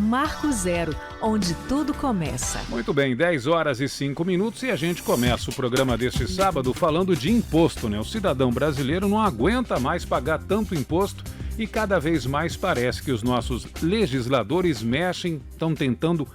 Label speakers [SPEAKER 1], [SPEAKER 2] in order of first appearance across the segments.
[SPEAKER 1] Marco Zero, onde tudo começa.
[SPEAKER 2] Muito bem, 10 horas e 5 minutos e a gente começa o programa deste sábado falando de imposto, né? O cidadão brasileiro não aguenta mais pagar tanto imposto e cada vez mais parece que os nossos legisladores estão tentando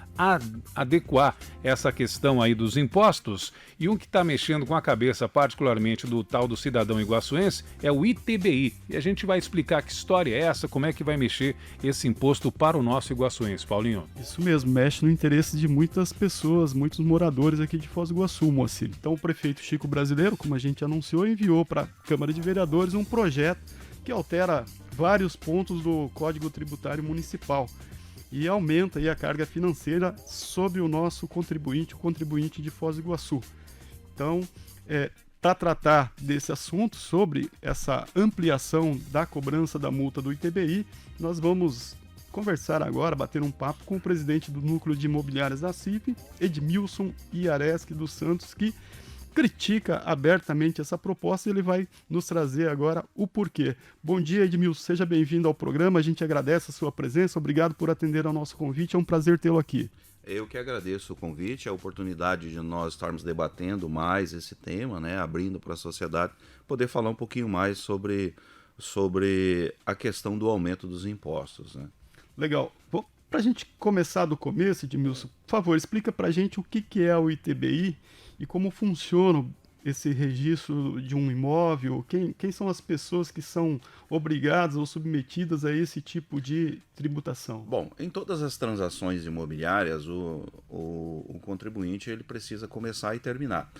[SPEAKER 2] adequar essa questão aí dos impostos. E um que está mexendo com a cabeça, particularmente do tal do cidadão iguaçuense, é o ITBI. E a gente vai explicar que história é essa, como é que vai mexer esse imposto para o nosso iguaçuense. Paulinho.
[SPEAKER 3] Isso mesmo, mexe no interesse de muitas pessoas, muitos moradores aqui de Foz do Iguaçu, Moacir. Então o prefeito Chico Brasileiro, como a gente anunciou, enviou para a Câmara de Vereadores um projeto que altera vários pontos do Código Tributário Municipal e aumenta aí a carga financeira sobre o nosso contribuinte, o contribuinte de Foz do Iguaçu. Então, para tratar desse assunto, sobre essa ampliação da cobrança da multa do ITBI, nós vamos conversar agora, bater um papo com o presidente do Núcleo de Imobiliárias da CIP, Edmilson Iareschi dos Santos, que critica abertamente essa proposta e ele vai nos trazer agora o porquê. Bom dia, Edmilson, seja bem-vindo ao programa, a gente agradece a sua presença, obrigado por atender ao nosso convite, é um prazer tê-lo aqui.
[SPEAKER 4] Eu que agradeço o convite, a oportunidade de nós estarmos debatendo mais esse tema, né, abrindo para a sociedade, poder falar um pouquinho mais sobre a questão do aumento dos impostos, né.
[SPEAKER 3] Legal. Para a gente começar do começo, Edmilson, por favor, explica para a gente o que é o ITBI e como funciona esse registro de um imóvel, quem são as pessoas que são obrigadas ou submetidas a esse tipo de tributação?
[SPEAKER 4] Bom, em todas as transações imobiliárias, o contribuinte ele precisa começar e terminar.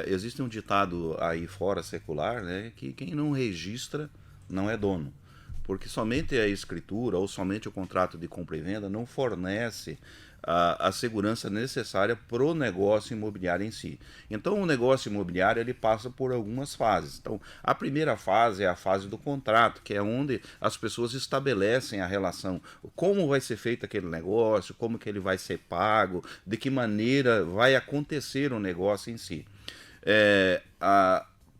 [SPEAKER 4] Existe um ditado aí fora secular, né, que quem não registra não é dono. Porque somente a escritura ou somente o contrato de compra e venda não fornece a segurança necessária para o negócio imobiliário em si. Então o negócio imobiliário ele passa por algumas fases. Então a primeira fase é a fase do contrato, que é onde as pessoas estabelecem a relação, como vai ser feito aquele negócio, como que ele vai ser pago, de que maneira vai acontecer o negócio em si.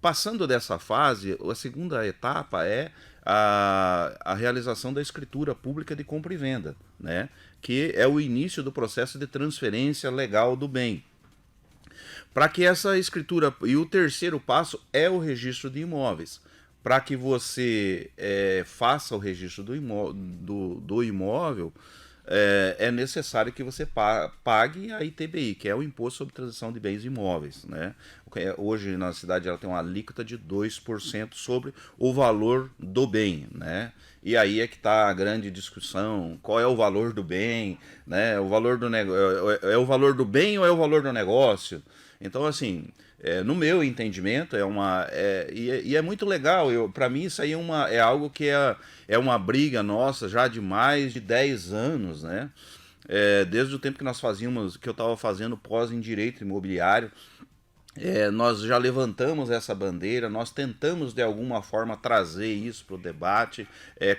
[SPEAKER 4] Passando dessa fase, a segunda etapa é a realização da escritura pública de compra e venda, né? Que é o início do processo de transferência legal do bem. Para que essa escritura... E o terceiro passo é o registro de imóveis. Para que você faça o registro do imóvel, é necessário que você pague a ITBI, que é o Imposto sobre Transação de Bens Imóveis, né? Hoje na cidade ela tem uma alíquota de 2% sobre o valor do bem, né? E aí é que está a grande discussão, qual é o valor do bem, né? O valor do é o valor do bem ou é o valor do negócio? Então, assim, no meu entendimento, é muito legal. Para mim, isso aí é algo que é uma briga nossa já de mais de 10 anos, né? Desde o tempo que que eu estava fazendo pós em direito imobiliário, nós já levantamos essa bandeira, nós tentamos de alguma forma trazer isso para o debate,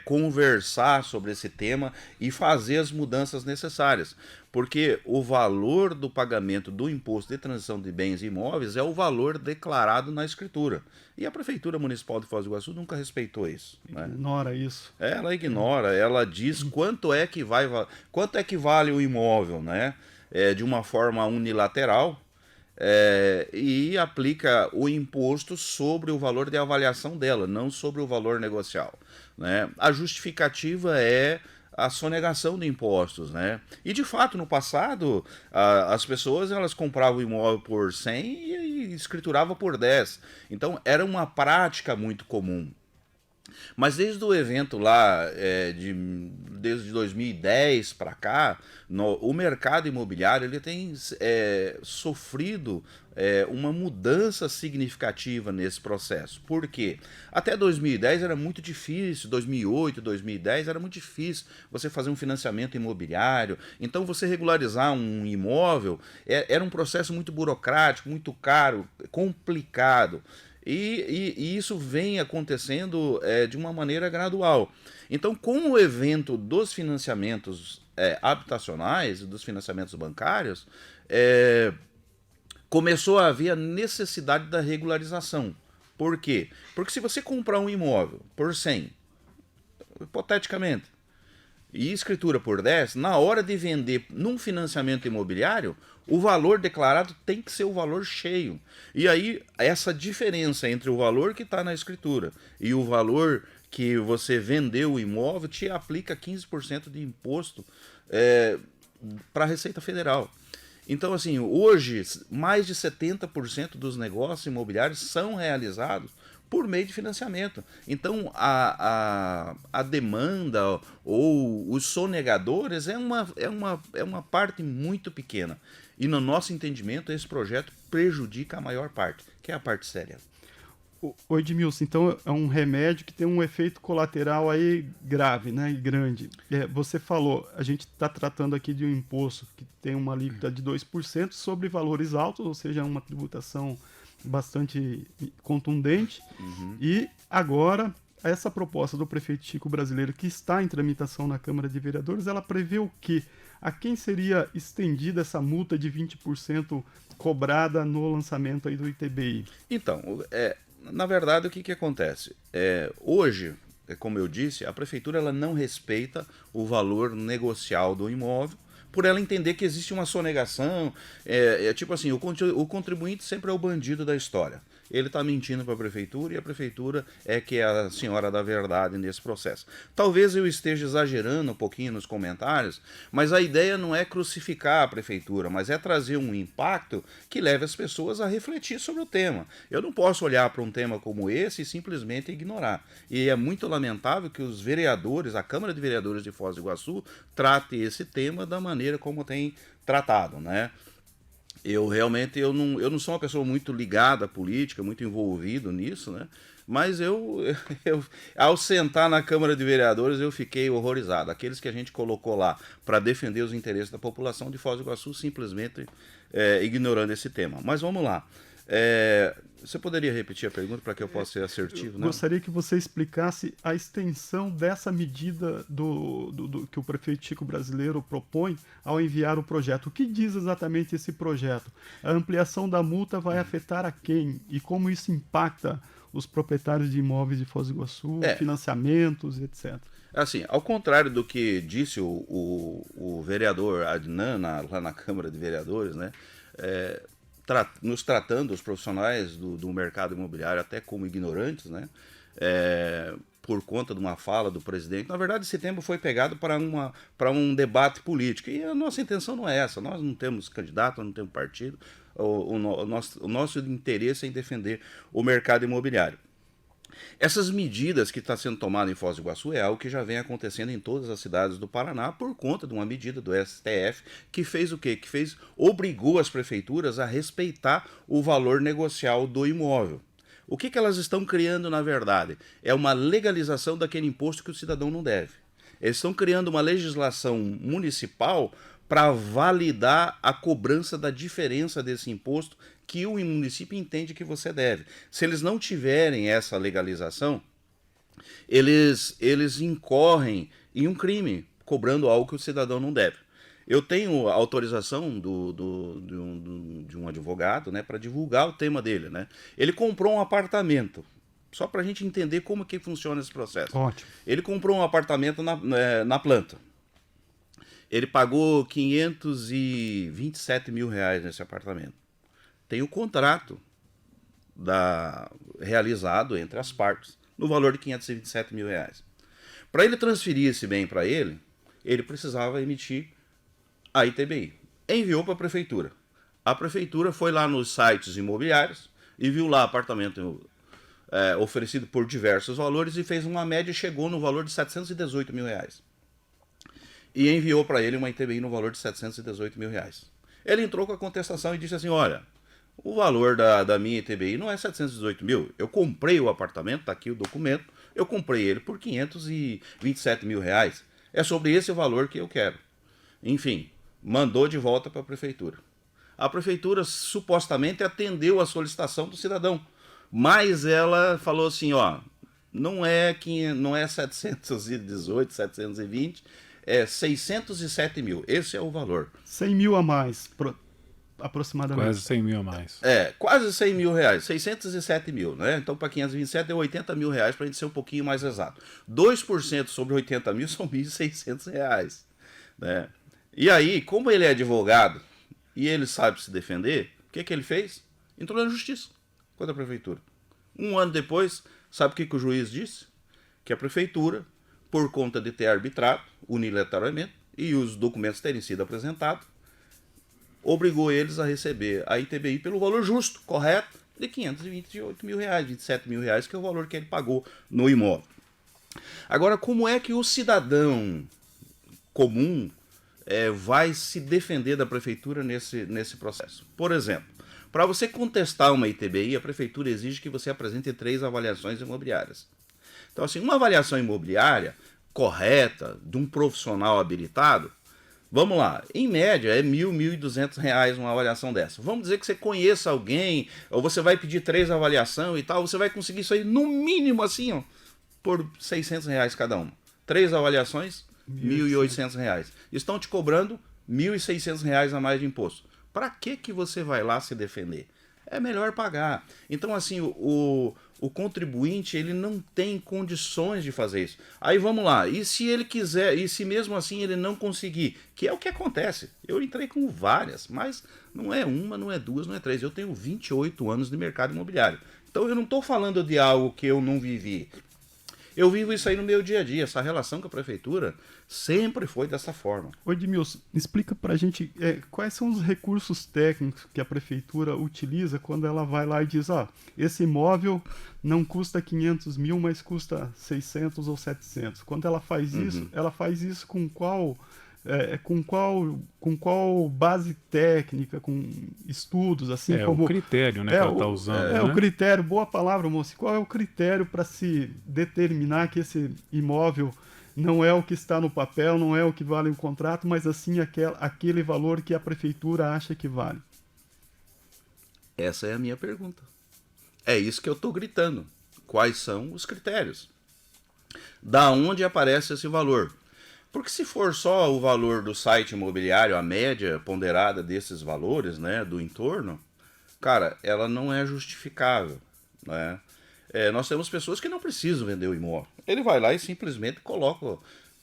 [SPEAKER 4] conversar sobre esse tema e fazer as mudanças necessárias. Porque o valor do pagamento do imposto de transação de bens imóveis é o valor declarado na escritura. E a Prefeitura Municipal de Foz do Iguaçu nunca respeitou isso, né?
[SPEAKER 3] Ignora isso.
[SPEAKER 4] Ela ignora, ela diz quanto é que vale o imóvel, né? De uma forma unilateral. E aplica o imposto sobre o valor de avaliação dela, não sobre o valor negocial, né? A justificativa é a sonegação de impostos, né? E de fato no passado as pessoas elas compravam o imóvel por 100 e escrituravam por 10, então era uma prática muito comum. Mas desde o evento lá, desde 2010 para cá, o mercado imobiliário ele tem sofrido uma mudança significativa nesse processo. Por quê? Até 2010 era muito difícil, 2008, 2010 era muito difícil você fazer um financiamento imobiliário. Então você regularizar um imóvel era um processo muito burocrático, muito caro, complicado. E isso vem acontecendo de uma maneira gradual. Então, com o evento dos financiamentos habitacionais, dos financiamentos bancários, começou a haver a necessidade da regularização. Por quê? Porque se você comprar um imóvel por 100, hipoteticamente, e escritura por 10, na hora de vender num financiamento imobiliário, o valor declarado tem que ser o valor cheio. E aí, essa diferença entre o valor que está na escritura e o valor que você vendeu o imóvel te aplica 15% de imposto para a Receita Federal. Então, assim, hoje, mais de 70% dos negócios imobiliários são realizados por meio de financiamento. Então, a demanda ou os sonegadores é uma parte muito pequena. E, no nosso entendimento, esse projeto prejudica a maior parte, que é a parte séria.
[SPEAKER 3] Ô Edmilson, então é um remédio que tem um efeito colateral aí grave, né, e grande. Você falou, a gente está tratando aqui de um imposto que tem uma alíquota de 2% sobre valores altos, ou seja, uma tributação bastante contundente. E agora, essa proposta do prefeito Chico Brasileiro, que está em tramitação na Câmara de Vereadores, ela prevê o quê? A quem seria estendida essa multa de 20% cobrada no lançamento aí do ITBI?
[SPEAKER 4] Então, na verdade, o que acontece? Hoje, como eu disse, a prefeitura ela não respeita o valor negocial do imóvel, por ela entender que existe uma sonegação. Tipo assim, o contribuinte sempre é o bandido da história. Ele está mentindo para a prefeitura e a prefeitura é que é a senhora da verdade nesse processo. Talvez eu esteja exagerando um pouquinho nos comentários, mas a ideia não é crucificar a prefeitura, mas é trazer um impacto que leve as pessoas a refletir sobre o tema. Eu não posso olhar para um tema como esse e simplesmente ignorar. E é muito lamentável que os vereadores, a Câmara de Vereadores de Foz do Iguaçu, trate esse tema da maneira como tem tratado, né? Eu realmente eu não sou uma pessoa muito ligada à política, muito envolvido nisso, né? Mas ao sentar na Câmara de Vereadores, eu fiquei horrorizado. Aqueles que a gente colocou lá para defender os interesses da população de Foz do Iguaçu simplesmente ignorando esse tema. Mas vamos lá. Você poderia repetir a pergunta para que eu possa ser assertivo? Né?
[SPEAKER 3] Gostaria que você explicasse a extensão dessa medida que o prefeito Chico Brasileiro propõe ao enviar o projeto. O que diz exatamente esse projeto? A ampliação da multa vai afetar a quem? E como isso impacta os proprietários de imóveis de Foz do Iguaçu, financiamentos, etc.
[SPEAKER 4] Assim, ao contrário do que disse o vereador Adnan lá na Câmara de Vereadores, né? Nos tratando, os profissionais do mercado imobiliário, até como ignorantes, né? Por conta de uma fala do presidente. Na verdade, esse tema foi pegado para um debate político. E a nossa intenção não é essa. Nós não temos candidato, nós não temos partido. O nosso interesse é em defender o mercado imobiliário. Essas medidas que estão sendo tomadas em Foz do Iguaçu é algo que já vem acontecendo em todas as cidades do Paraná por conta de uma medida do STF que fez o quê? Obrigou as prefeituras a respeitar o valor negocial do imóvel. O que elas estão criando, na verdade? É uma legalização daquele imposto que o cidadão não deve. Eles estão criando uma legislação municipal para validar a cobrança da diferença desse imposto que o município entende que você deve. Se eles não tiverem essa legalização, eles incorrem em um crime, cobrando algo que o cidadão não deve. Eu tenho a autorização de um advogado, né, para divulgar o tema dele. Né? Ele comprou um apartamento, só para a gente entender como que funciona esse processo.
[SPEAKER 3] Ótimo.
[SPEAKER 4] Ele comprou um apartamento na planta. Ele pagou 527 mil reais nesse apartamento. Tem o contrato realizado entre as partes, no valor de 527 mil reais. Para ele transferir esse bem para ele precisava emitir a ITBI. Enviou para a prefeitura. A prefeitura foi lá nos sites imobiliários e viu lá apartamento oferecido por diversos valores e fez uma média e chegou no valor de 718 mil reais. E enviou para ele uma ITBI no valor de 718 mil reais. Ele entrou com a contestação e disse assim, olha, o valor da minha ITBI não é 718 mil, eu comprei o apartamento, está aqui o documento, eu comprei ele por 527 mil reais, é sobre esse valor que eu quero. Enfim, mandou de volta para a prefeitura. A prefeitura supostamente atendeu a solicitação do cidadão, mas ela falou assim, ó, não é 718, 720, é 607 mil. Esse é o valor.
[SPEAKER 3] 100 mil a mais aproximadamente.
[SPEAKER 2] Quase 100 mil a mais.
[SPEAKER 4] Quase 100 mil reais, 607 mil, né? Então, para 527 deu 80 mil reais, para a gente ser um pouquinho mais exato. 2% sobre 80 mil são 1.600 reais, né? E aí, como ele é advogado e ele sabe se defender, o que ele fez? Entrou na justiça contra a prefeitura. Um ano depois, sabe o que o juiz disse? Que a prefeitura, por conta de ter arbitrado unilateralmente e os documentos terem sido apresentados, obrigou eles a receber a ITBI pelo valor justo, correto, de 528 mil reais, 27 mil reais, que é o valor que ele pagou no imóvel. Agora, como é que o cidadão comum vai se defender da prefeitura nesse processo? Por exemplo, para você contestar uma ITBI, a prefeitura exige que você apresente 3 avaliações imobiliárias. Então, assim, uma avaliação imobiliária correta, de um profissional habilitado, vamos lá, em média é R$ 1.200 uma avaliação dessa. Vamos dizer que você conheça alguém, ou você vai pedir 3 avaliações e tal, você vai conseguir isso aí no mínimo assim, ó, por R$ 600 cada uma. 3 avaliações, R$ 1.800. Estão te cobrando R$ 1.600 a mais de imposto. Para que você vai lá se defender? É melhor pagar. Então, assim, o contribuinte, ele não tem condições de fazer isso. Aí vamos lá, e se ele quiser, e se mesmo assim ele não conseguir, que é o que acontece. Eu entrei com várias, mas não é uma, não é duas, não é 3. Eu tenho 28 anos de mercado imobiliário. Então eu não estou falando de algo que eu não vivi. Eu vivo isso aí no meu dia a dia. Essa relação com a prefeitura sempre foi dessa forma.
[SPEAKER 3] Ô Edmilson, explica pra gente quais são os recursos técnicos que a prefeitura utiliza quando ela vai lá e diz, esse imóvel não custa 500 mil, mas custa 600 ou 700. Quando ela faz isso, ela faz isso com qual base técnica, com estudos, assim como...
[SPEAKER 2] o critério, né, que ela está usando.
[SPEAKER 3] O critério, boa palavra, moço. Qual é o critério para se determinar que esse imóvel não é o que está no papel, não é o que vale o contrato, mas assim aquele valor que a prefeitura acha que vale?
[SPEAKER 4] Essa é a minha pergunta. É isso que eu estou gritando. Quais são os critérios? Da onde aparece esse valor? Porque se for só o valor do site imobiliário, a média ponderada desses valores, né, do entorno, cara, ela não é justificável, né? Nós temos pessoas que não precisam vender o imóvel. Ele vai lá e simplesmente coloca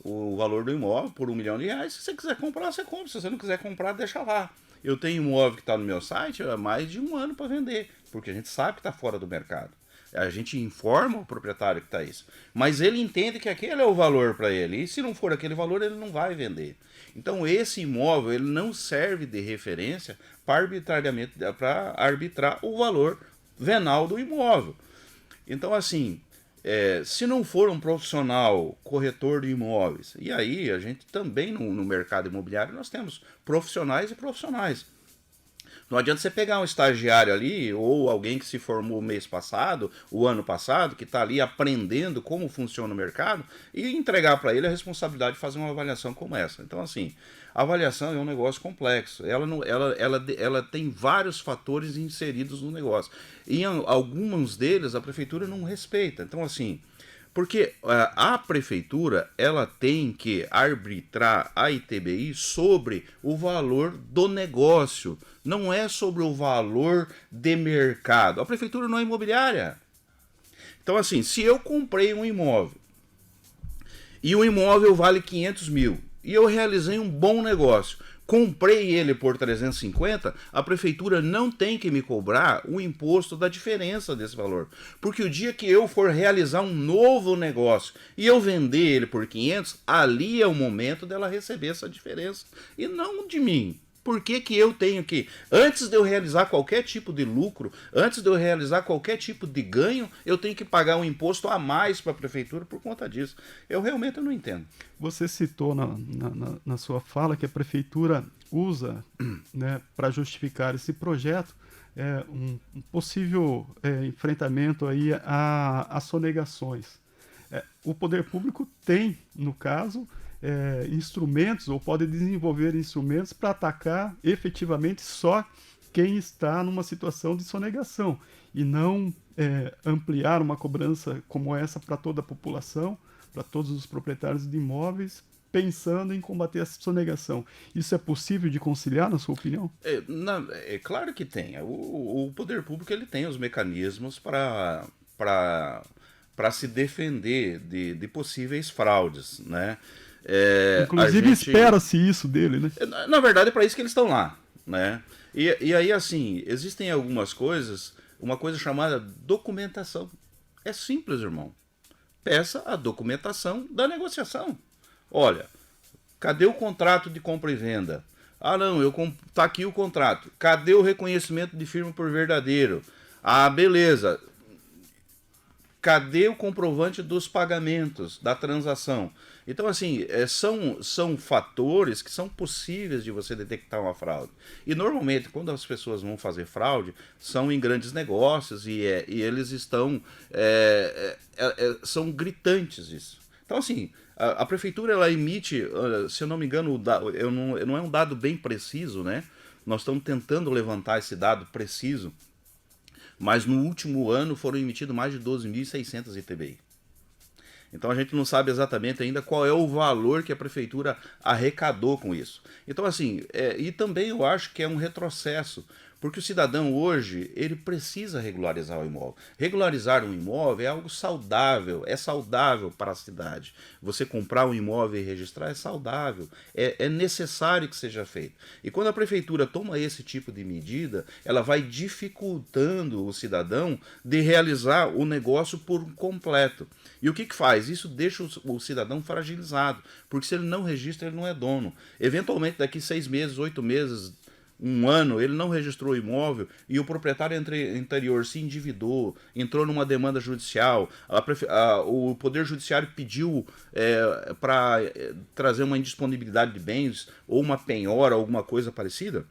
[SPEAKER 4] o valor do imóvel por R$1 milhão. Se você quiser comprar, você compra. Se você não quiser comprar, deixa lá. Eu tenho um imóvel que está no meu site há mais de 1 ano para vender, porque a gente sabe que está fora do mercado. A gente informa o proprietário que está isso. Mas ele entende que aquele é o valor para ele. E se não for aquele valor, ele não vai vender. Então esse imóvel ele não serve de referência para arbitrar o valor venal do imóvel. Então, assim, se não for um profissional corretor de imóveis, e aí a gente também no mercado imobiliário nós temos profissionais e profissionais. Não adianta você pegar um estagiário ali, ou alguém que se formou o mês passado, o ano passado, que está ali aprendendo como funciona o mercado, e entregar para ele a responsabilidade de fazer uma avaliação como essa. Então, assim, a avaliação é um negócio complexo. Ela tem vários fatores inseridos no negócio. E alguns deles a prefeitura não respeita. Então, assim... Porque a prefeitura ela tem que arbitrar a ITBI sobre o valor do negócio, não é sobre o valor de mercado. A prefeitura não é imobiliária. Então, assim, se eu comprei um imóvel e o imóvel vale 500 mil e eu realizei um bom negócio, comprei ele por 350, a prefeitura não tem que me cobrar o imposto da diferença desse valor. Porque o dia que eu for realizar um novo negócio e eu vender ele por 500, ali é o momento dela receber essa diferença. E não de mim. Por que eu tenho que, antes de eu realizar qualquer tipo de lucro, antes de eu realizar qualquer tipo de ganho, eu tenho que pagar um imposto a mais para a prefeitura por conta disso? Eu realmente não entendo.
[SPEAKER 3] Você citou na sua fala que a prefeitura usa, né, para justificar esse projeto um possível enfrentamento aí a sonegações. O poder público tem, no caso, instrumentos, ou pode desenvolver instrumentos para atacar efetivamente só quem está numa situação de sonegação e não ampliar uma cobrança como essa para toda a população, para todos os proprietários de imóveis, pensando em combater essa sonegação. Isso é possível de conciliar, na sua opinião?
[SPEAKER 4] É claro que tem. O poder público ele tem os mecanismos para se defender de possíveis fraudes, né?
[SPEAKER 3] Inclusive espera-se isso dele, né?
[SPEAKER 4] Na verdade é para isso que eles estão lá, né? E aí assim, existem algumas coisas, uma coisa chamada documentação. É simples, irmão. Peça a documentação da negociação. Olha, cadê o contrato de compra e venda? Ah, não, tá aqui o contrato. Cadê o reconhecimento de firma por verdadeiro? Ah, beleza. Cadê o comprovante dos pagamentos, da transação? Então, assim, são fatores que são possíveis de você detectar uma fraude. E, normalmente, quando as pessoas vão fazer fraude, são em grandes negócios e eles estão... são gritantes isso. Então, assim, a prefeitura, ela emite, se eu não me engano, não é um dado bem preciso, né? Nós estamos tentando levantar esse dado preciso, mas no último ano foram emitidos mais de 12.600 ITBI. Então a gente não sabe exatamente ainda qual é o valor que a prefeitura arrecadou com isso. Então assim, e também eu acho que é um retrocesso, porque o cidadão hoje, ele precisa regularizar o imóvel. Regularizar um imóvel é algo saudável, é saudável para a cidade. Você comprar um imóvel e registrar é saudável, é necessário que seja feito. E quando a prefeitura toma esse tipo de medida, ela vai dificultando o cidadão de realizar o negócio por completo. E o que faz? Isso deixa o cidadão fragilizado, porque se ele não registra, ele não é dono. Eventualmente, daqui 6 meses, 8 meses, 1 ano, ele não registrou o imóvel e o proprietário anterior se endividou, entrou numa demanda judicial, o Poder Judiciário pediu para trazer uma indisponibilidade de bens ou uma penhora, alguma coisa parecida.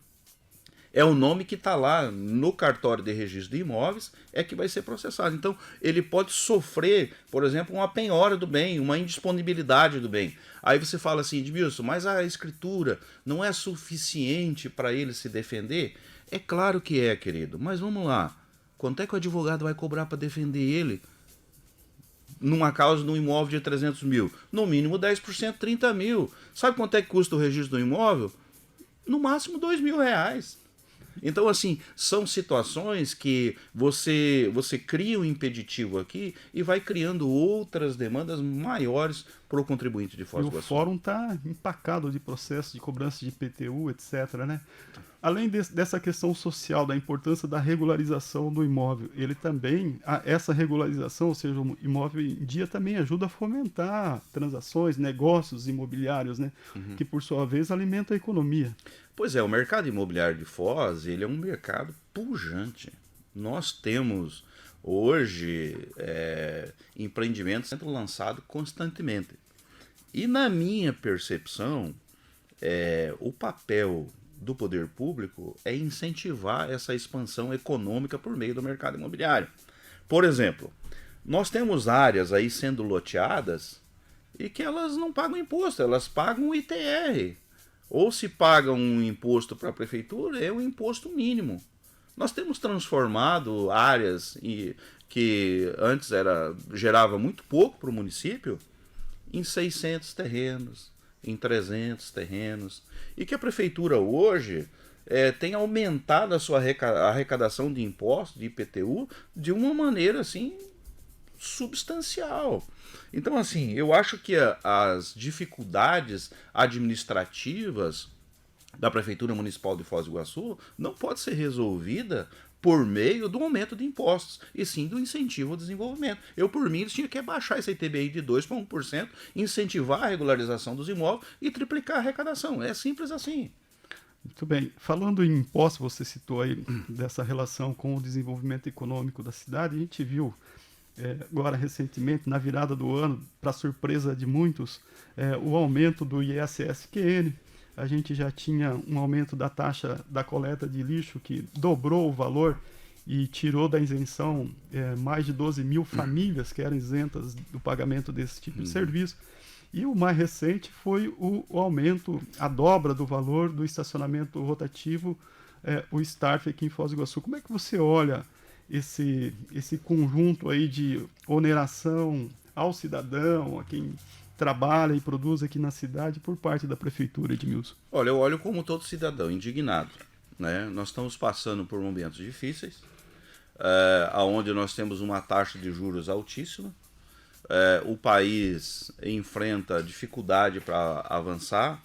[SPEAKER 4] É o nome que está lá no cartório de registro de imóveis é que vai ser processado. Então, ele pode sofrer, por exemplo, uma penhora do bem, uma indisponibilidade do bem. Aí você fala assim, Edmilson, mas a escritura não é suficiente para ele se defender? É claro que é, querido, mas vamos lá. Quanto é que o advogado vai cobrar para defender ele numa causa de um imóvel de 300 mil? No mínimo 10%, 30 mil. Sabe quanto é que custa o registro do imóvel? No máximo R$2.000. Então, assim, são situações que você cria um impeditivo aqui e vai criando outras demandas maiores para o contribuinte de Foz do Iguaçu.
[SPEAKER 3] O fórum está empacado de processo de cobrança de IPTU, etc., né? Além dessa questão social, da importância da regularização do imóvel, ele também, essa regularização, ou seja, o imóvel em dia também ajuda a fomentar transações, negócios imobiliários, né? Que por sua vez alimenta a economia.
[SPEAKER 4] Pois é, o mercado imobiliário de Foz, ele é um mercado pujante. Nós temos hoje empreendimentos sendo lançados constantemente. E na minha percepção, o papel do poder público é incentivar essa expansão econômica por meio do mercado imobiliário. Por exemplo, nós temos áreas aí sendo loteadas e que elas não pagam imposto, elas pagam ITR. Ou se pagam um imposto para a prefeitura, é um imposto mínimo. Nós temos transformado áreas que antes gerava muito pouco para o município em 600 terrenos, em 300 terrenos. E que a prefeitura hoje tem aumentado a sua arrecadação de impostos, de IPTU, de uma maneira assim substancial. Então, assim, eu acho que as dificuldades administrativas da Prefeitura Municipal de Foz do Iguaçu não pode ser resolvida por meio do aumento de impostos, e sim do incentivo ao desenvolvimento. Eu, por mim, eles tinham que baixar esse ITBI de 2% para 1%, incentivar a regularização dos imóveis e triplicar a arrecadação. É simples assim.
[SPEAKER 3] Muito bem. Falando em impostos, você citou aí dessa relação com o desenvolvimento econômico da cidade, a gente viu agora recentemente, na virada do ano, para surpresa de muitos, o aumento do ISSQN. A gente já tinha um aumento da taxa da coleta de lixo que dobrou o valor e tirou da isenção mais de 12 mil famílias que eram isentas do pagamento desse tipo de serviço. E o mais recente foi o aumento, a dobra do valor do estacionamento rotativo, o STARF aqui em Foz do Iguaçu. Como é que você olha esse conjunto aí de oneração ao cidadão, a quem trabalha e produz aqui na cidade por parte da prefeitura, Edmilson?
[SPEAKER 4] Olha, eu olho como todo cidadão, indignado, né? Nós estamos passando por momentos difíceis, onde nós temos uma taxa de juros altíssima, o país enfrenta dificuldade para avançar.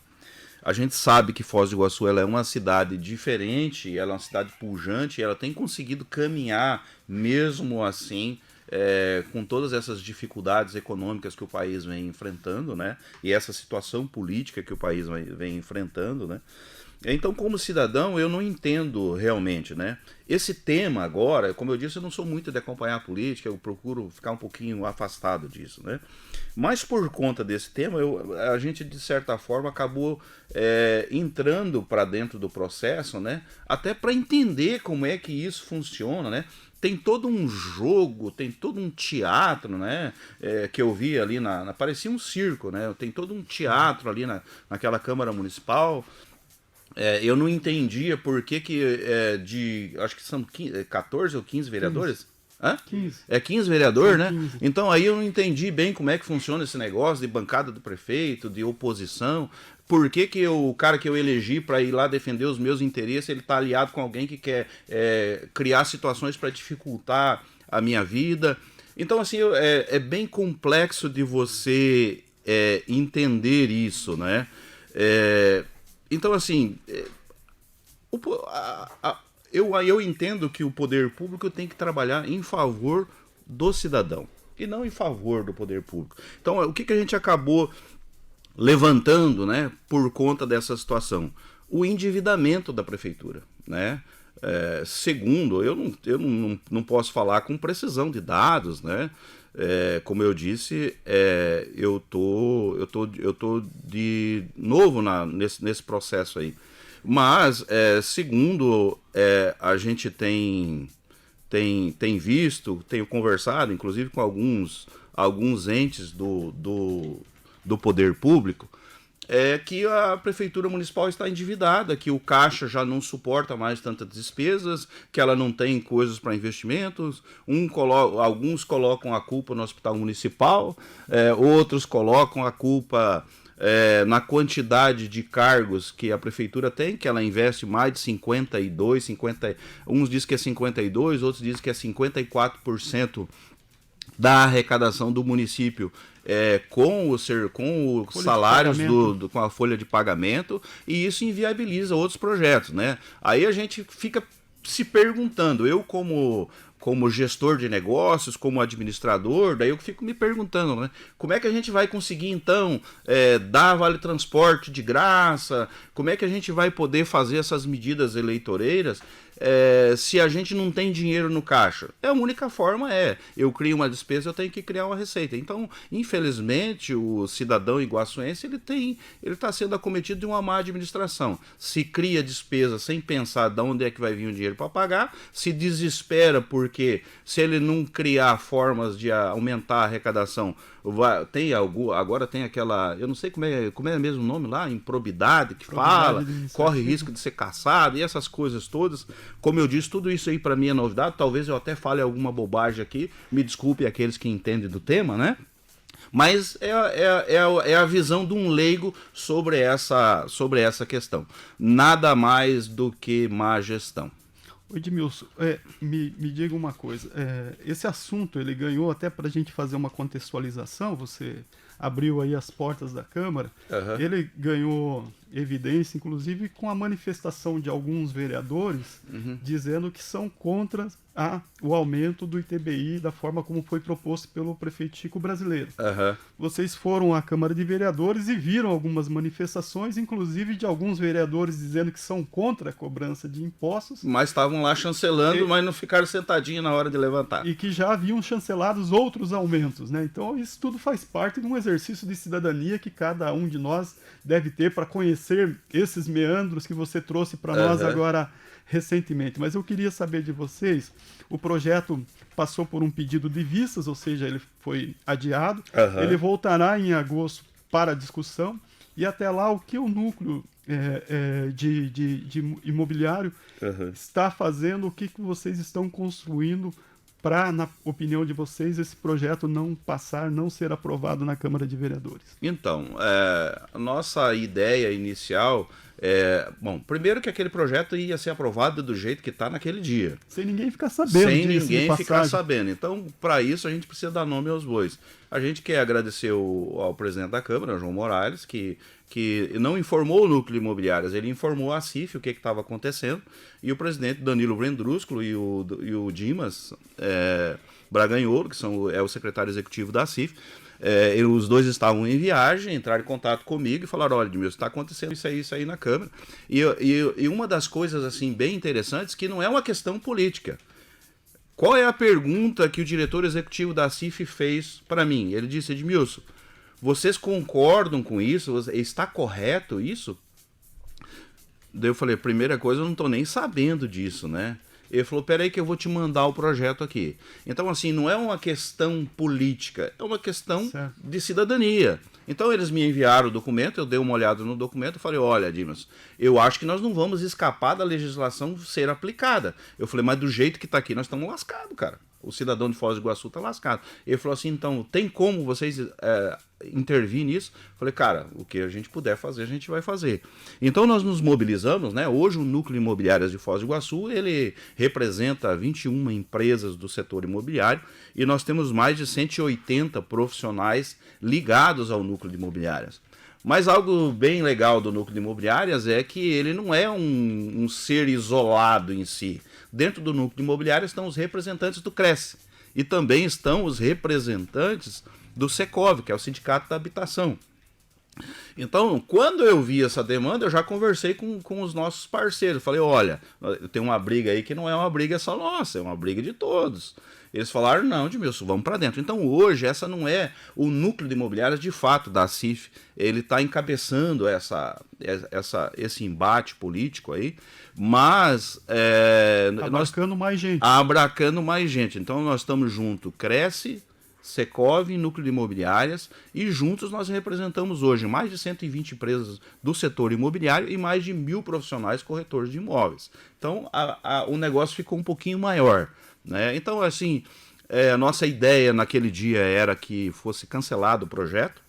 [SPEAKER 4] A gente sabe que Foz do Iguaçu ela é uma cidade diferente, ela é uma cidade pujante, ela tem conseguido caminhar mesmo assim, com todas essas dificuldades econômicas que o país vem enfrentando, né? E essa situação política que o país vem enfrentando, né? Então, como cidadão, eu não entendo realmente, né? Esse tema agora, como eu disse, eu não sou muito de acompanhar a política, eu procuro ficar um pouquinho afastado disso, né? Mas por conta desse tema, a gente, de certa forma, acabou entrando para dentro do processo, né? Até para entender como é que isso funciona, né? Tem todo um jogo, tem todo um teatro, né? Que eu vi ali parecia um circo, né? Tem todo um teatro ali naquela Câmara Municipal. Eu não entendia por que acho que são 14 ou 15 vereadores.
[SPEAKER 3] 15.
[SPEAKER 4] 15 vereadores, né?
[SPEAKER 3] 15.
[SPEAKER 4] Então aí eu não entendi bem como é que funciona esse negócio de bancada do prefeito, de oposição. Por que o cara que eu elegi para ir lá defender os meus interesses, ele está aliado com alguém que quer criar situações para dificultar a minha vida? Então, assim, é bem complexo de você entender isso, né? Então, assim, eu entendo que o poder público tem que trabalhar em favor do cidadão e não em favor do poder público. Então, o que a gente acabou levantando, né, por conta dessa situação? O endividamento da prefeitura, né? Segundo, eu não posso falar com precisão de dados, né? Como eu disse, eu tô de novo nesse processo aí. Mas, segundo a gente tem visto, tenho conversado, inclusive com alguns entes do poder público, que a prefeitura municipal está endividada, que o caixa já não suporta mais tantas despesas, que ela não tem coisas para investimentos. Alguns colocam a culpa no hospital municipal, outros colocam a culpa na quantidade de cargos que a prefeitura tem, que ela investe mais de 52, 50, uns dizem que é 52, outros dizem que é 54% da arrecadação do município com os salários com a folha de pagamento, e isso inviabiliza outros projetos, né? Aí a gente fica se perguntando, eu como gestor de negócios, como administrador, daí eu fico me perguntando, né? Como é que a gente vai conseguir, então, dar vale transporte de graça? Como é que a gente vai poder fazer essas medidas eleitoreiras se a gente não tem dinheiro no caixa? A única forma eu crio uma despesa, eu tenho que criar uma receita. Então, infelizmente, o cidadão iguaçuense, ele está sendo acometido de uma má administração. Se cria despesa sem pensar de onde é que vai vir o dinheiro para pagar, se desespera porque se ele não criar formas de aumentar a arrecadação, agora tem aquela, eu não sei como é mesmo o nome lá, improbidade que fala, corre risco de ser caçado e essas coisas todas. Como eu disse, tudo isso aí para mim é novidade, talvez eu até fale alguma bobagem aqui, me desculpe aqueles que entendem do tema, né? Mas é a visão de um leigo sobre essa questão. Nada mais do que má gestão.
[SPEAKER 3] Edmilson, me diga uma coisa, esse assunto ele ganhou até para a gente fazer uma contextualização, você abriu aí as portas da Câmara, ele ganhou evidência, inclusive com a manifestação de alguns vereadores dizendo que são contra o aumento do ITBI da forma como foi proposto pelo prefeito Chico Brasileiro. Vocês foram à Câmara de Vereadores e viram algumas manifestações, inclusive de alguns vereadores dizendo que são contra a cobrança de impostos.
[SPEAKER 4] Mas estavam lá chancelando, mas não ficaram sentadinhos na hora de levantar.
[SPEAKER 3] E que já haviam chancelados outros aumentos, né? Então isso tudo faz parte de um exercício de cidadania que cada um de nós deve ter para conhecer esses meandros que você trouxe para nós agora recentemente. Mas eu queria saber de vocês, o projeto passou por um pedido de vistas, ou seja, ele foi adiado, ele voltará em agosto para discussão, e até lá o que o núcleo de imobiliário está fazendo, o que vocês estão construindo para, na opinião de vocês, esse projeto não passar, não ser aprovado na Câmara de Vereadores?
[SPEAKER 4] Então, a nossa ideia inicial bom, primeiro que aquele projeto ia ser aprovado do jeito que está naquele dia.
[SPEAKER 3] Sem ninguém ficar sabendo.
[SPEAKER 4] Sem ninguém ficar sabendo. Então, para isso, a gente precisa dar nome aos bois. A gente quer agradecer ao presidente da Câmara, João Morales, que não informou o núcleo de imobiliárias, ele informou a CIF o que estava acontecendo, e o presidente Danilo Vendrúsculo e o Dimas Braganholo, que é o secretário executivo da CIF, os dois estavam em viagem, entraram em contato comigo e falaram: olha, Edmilson, está acontecendo isso aí na Câmara. E uma das coisas assim bem interessantes, que não é uma questão política. Qual é a pergunta que o diretor executivo da CIF fez para mim? Ele disse: Edmilson, vocês concordam com isso? Está correto isso? Daí eu falei: primeira coisa, eu não estou nem sabendo disso, né? Ele falou: peraí que eu vou te mandar o projeto aqui. Então, assim, não é uma questão política, é uma questão de cidadania. Então, eles me enviaram o documento, eu dei uma olhada no documento e falei: olha, Dimas, eu acho que nós não vamos escapar da legislação ser aplicada. Eu falei: mas do jeito que está aqui, nós estamos lascados, cara. O cidadão de Foz do Iguaçu está lascado. Ele falou assim: então, tem como vocês intervir nisso? Eu falei: cara, o que a gente puder fazer, a gente vai fazer. Então, nós nos mobilizamos, né? Hoje, o Núcleo de Imobiliárias de Foz do Iguaçu, ele representa 21 empresas do setor imobiliário e nós temos mais de 180 profissionais ligados ao Núcleo de Imobiliárias. Mas algo bem legal do Núcleo de Imobiliárias é que ele não é um ser isolado em si. Dentro do Núcleo de Imobiliárias estão os representantes do CRES e também estão os representantes do Secov, que é o Sindicato da Habitação. Então, quando eu vi essa demanda, eu já conversei com os nossos parceiros. Falei: olha, tem uma briga aí que não é uma briga só nossa, é uma briga de todos. Eles falaram: não, Edmilson, vamos para dentro. Então, hoje, essa não é o núcleo de imobiliárias de fato da CIF. Ele está encabeçando esse embate político aí, mas
[SPEAKER 3] abracando mais gente.
[SPEAKER 4] Abracando mais gente. Então, nós estamos junto, Cresce, Secov, Núcleo de Imobiliárias, e juntos nós representamos hoje mais de 120 empresas do setor imobiliário e mais de 1.000 profissionais corretores de imóveis. Então, o negócio ficou um pouquinho maior, né? Então, assim, a nossa ideia naquele dia era que fosse cancelado o projeto,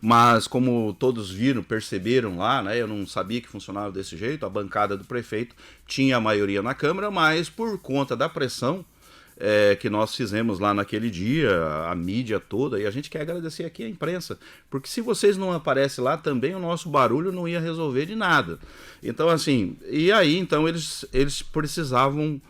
[SPEAKER 4] mas como todos perceberam lá, né, eu não sabia que funcionava desse jeito, a bancada do prefeito tinha a maioria na Câmara, mas por conta da pressão que nós fizemos lá naquele dia, a mídia toda, e a gente quer agradecer aqui a imprensa, porque se vocês não aparecem lá também, o nosso barulho não ia resolver de nada. Então, assim, e aí, então, eles precisavam,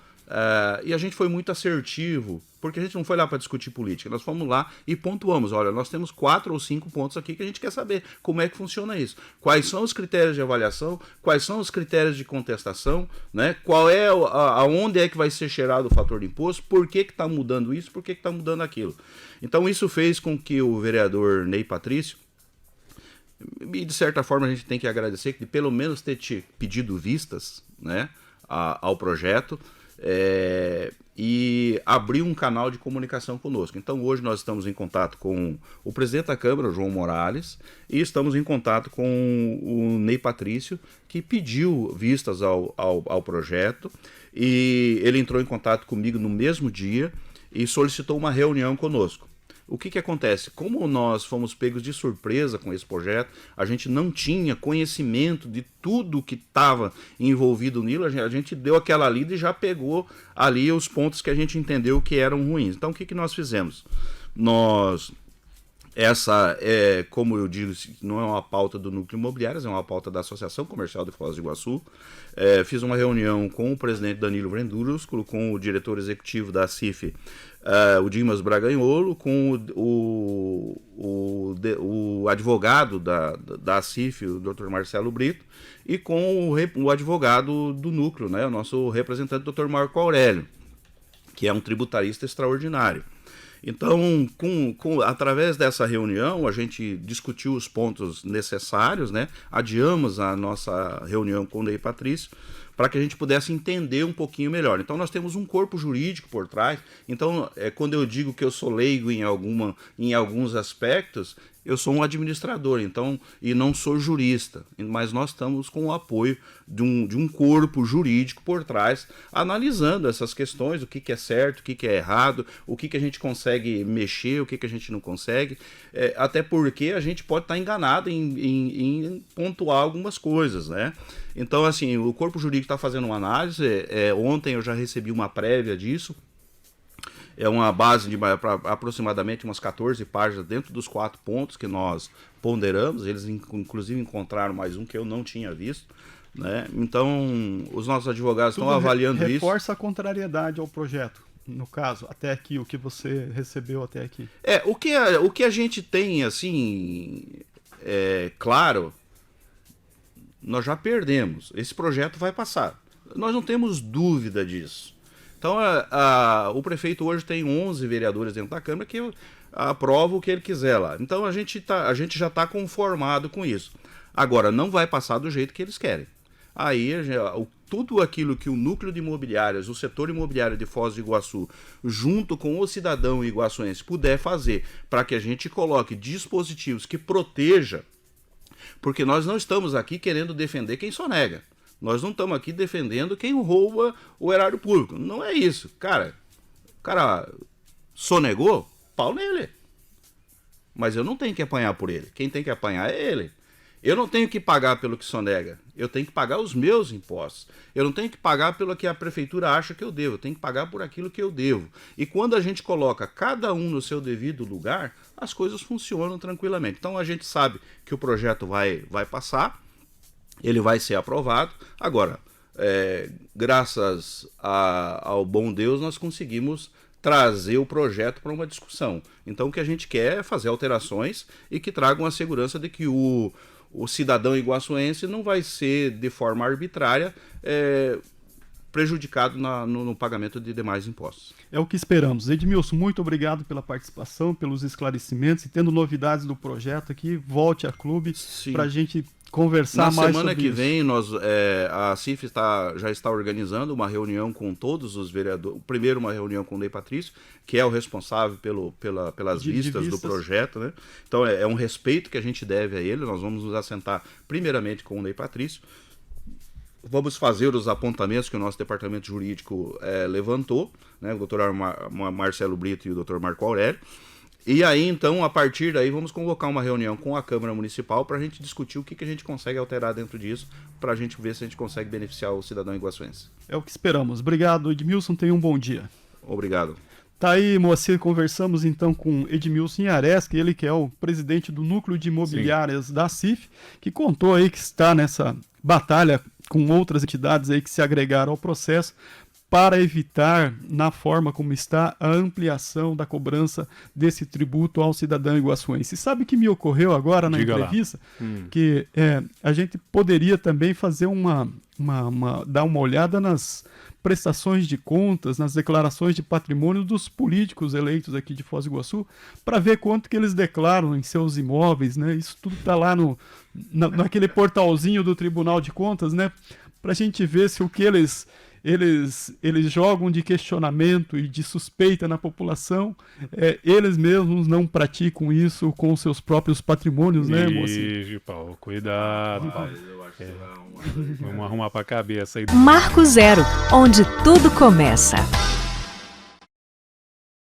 [SPEAKER 4] e a gente foi muito assertivo, porque a gente não foi lá para discutir política, nós fomos lá e pontuamos: olha, nós temos 4 ou 5 pontos aqui que a gente quer saber como é que funciona isso. Quais são os critérios de avaliação, quais são os critérios de contestação, né? Qual é aonde é que vai ser cheirado o fator de imposto, por que está mudando isso, por que está mudando aquilo. Então isso fez com que o vereador Ney Patrício, e de certa forma a gente tem que agradecer que pelo menos ter pedido vistas, né, ao projeto, e abriu um canal de comunicação conosco. Então hoje nós estamos em contato com o presidente da Câmara, João Morales, e estamos em contato com o Ney Patrício, que pediu vistas ao projeto, e ele entrou em contato comigo no mesmo dia e solicitou uma reunião conosco. O que acontece? Como nós fomos pegos de surpresa com esse projeto, a gente não tinha conhecimento de tudo que estava envolvido nele, a gente deu aquela lida e já pegou ali os pontos que a gente entendeu que eram ruins. Então, o que nós fizemos? Como eu digo, não é uma pauta do Núcleo Imobiliárias, é uma pauta da Associação Comercial de Foz do Iguaçu. Fiz uma reunião com o presidente Danilo Vendrúsculo, com o diretor executivo da CIF, o Dimas Braganholo, com o advogado da CIF, o Dr. Marcelo Brito, e com o advogado do núcleo, né, o nosso representante, Dr. Marco Aurélio, que é um tributarista extraordinário. Então, através dessa reunião, a gente discutiu os pontos necessários, né? Adiamos a nossa reunião com o Ney Patrício, para que a gente pudesse entender um pouquinho melhor. Então nós temos um corpo jurídico por trás. Então, quando eu digo que eu sou leigo em alguns aspectos, eu sou um administrador, então, e não sou jurista, mas nós estamos com o apoio de um corpo jurídico por trás, analisando essas questões, o que é certo, o que é errado, o que a gente consegue mexer, o que a gente não consegue, até porque a gente pode estar enganado em pontuar algumas coisas, né? Então, assim, o corpo jurídico está fazendo uma análise, ontem eu já recebi uma prévia disso. É uma base de aproximadamente umas 14 páginas dentro dos 4 pontos que nós ponderamos. Eles, inclusive, encontraram mais um que eu não tinha visto, né? Então, os nossos advogados estão avaliando isso.
[SPEAKER 3] Reforça a contrariedade ao projeto, no caso, até aqui, o que você recebeu até aqui.
[SPEAKER 4] O que a gente tem, assim, claro, nós já perdemos. Esse projeto vai passar. Nós não temos dúvida disso. Então, o prefeito hoje tem 11 vereadores dentro da Câmara que aprovam o que ele quiser lá. Então, a gente já está conformado com isso. Agora, não vai passar do jeito que eles querem. Aí, tudo aquilo que o núcleo de imobiliárias, o setor imobiliário de Foz do Iguaçu, junto com o cidadão iguaçuense, puder fazer para que a gente coloque dispositivos que proteja, porque nós não estamos aqui querendo defender quem sonega. Nós não estamos aqui defendendo quem rouba o erário público. Não é isso. O cara sonegou, pau nele. Mas eu não tenho que apanhar por ele. Quem tem que apanhar é ele. Eu não tenho que pagar pelo que sonega. Eu tenho que pagar os meus impostos. Eu não tenho que pagar pelo que a prefeitura acha que eu devo. Eu tenho que pagar por aquilo que eu devo. E quando a gente coloca cada um no seu devido lugar, as coisas funcionam tranquilamente. Então a gente sabe que o projeto vai passar. Ele vai ser aprovado. Agora, graças ao bom Deus, nós conseguimos trazer o projeto para uma discussão. Então, o que a gente quer é fazer alterações e que tragam a segurança de que o cidadão iguaçuense não vai ser, de forma arbitrária, prejudicado no pagamento de demais impostos.
[SPEAKER 3] É o que esperamos. Edmilson, muito obrigado pela participação, pelos esclarecimentos, e tendo novidades do projeto aqui, volte a clube para a gente conversar mais sobre isso.
[SPEAKER 4] Na semana que vem, a CIF já está organizando uma reunião com todos os vereadores. Primeiro, uma reunião com o Ney Patrício, que é o responsável pelas vistas do projeto, né? Então, é um respeito que a gente deve a ele. Nós vamos nos assentar primeiramente com o Ney Patrício. Vamos fazer os apontamentos que o nosso departamento jurídico levantou, né? O doutor Marcelo Brito e o doutor Marco Aurélio. E aí, então, a partir daí, vamos convocar uma reunião com a Câmara Municipal para a gente discutir o que a gente consegue alterar dentro disso, para a gente ver se a gente consegue beneficiar o cidadão iguaçuense.
[SPEAKER 3] É o que esperamos. Obrigado, Edmilson. Tenha um bom dia.
[SPEAKER 4] Obrigado.
[SPEAKER 3] Tá aí, Moacir, conversamos então com Edmilson Iareschi, ele que é o presidente do Núcleo de Imobiliárias da CIF, que contou aí que está nessa batalha com outras entidades aí que se agregaram ao processo para evitar, na forma como está, a ampliação da cobrança desse tributo ao cidadão iguaçuense. E sabe o que me ocorreu agora na entrevista? Que a gente poderia também fazer dar uma olhada nas prestações de contas, nas declarações de patrimônio dos políticos eleitos aqui de Foz do Iguaçu, para ver quanto que eles declaram em seus imóveis, né? Isso tudo está lá naquele portalzinho do Tribunal de Contas, né? Para a gente ver se o que eles jogam de questionamento e de suspeita na população, eles mesmos não praticam isso com os seus próprios patrimônios, né, moça?
[SPEAKER 2] Paulo, cuidado, Paulo. Vamos arrumar pra cabeça aí.
[SPEAKER 1] Marco Zero, onde tudo começa.